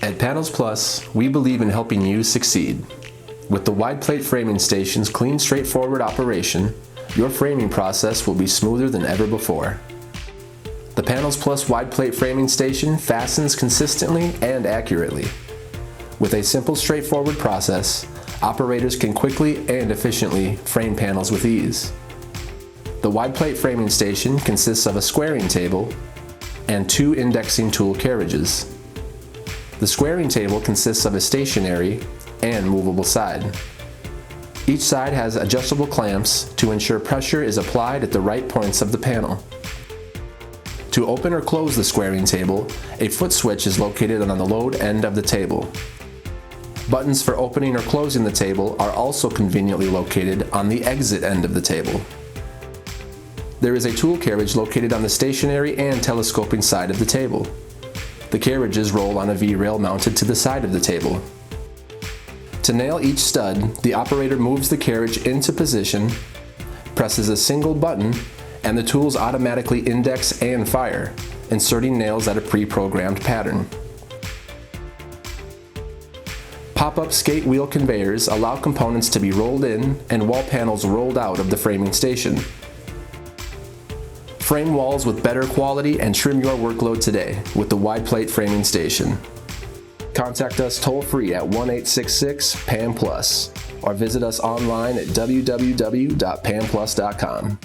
At Panels Plus, we believe in helping you succeed. With the wide plate framing station's clean, straightforward operation, your framing process will be smoother than ever before. The Panels Plus wide plate framing station fastens consistently and accurately. With a simple, straightforward process, operators can quickly and efficiently frame panels with ease. The wide plate framing station consists of a squaring table and 2 indexing tool carriages. The squaring table consists of a stationary and movable side. Each side has adjustable clamps to ensure pressure is applied at the right points of the panel. To open or close the squaring table, a foot switch is located on the load end of the table. Buttons for opening or closing the table are also conveniently located on the exit end of the table. There is a tool carriage located on the stationary and telescoping side of the table. The carriages roll on a V-rail mounted to the side of the table. To nail each stud, the operator moves the carriage into position, presses a single button, and the tools automatically index and fire, inserting nails at a pre-programmed pattern. Pop-up skate wheel conveyors allow components to be rolled in and wall panels rolled out of the framing station. Frame walls with better quality and trim your workload today with the wide plate framing station. Contact us toll-free at 1-866-PAM-PLUS or visit us online at www.pamplus.com.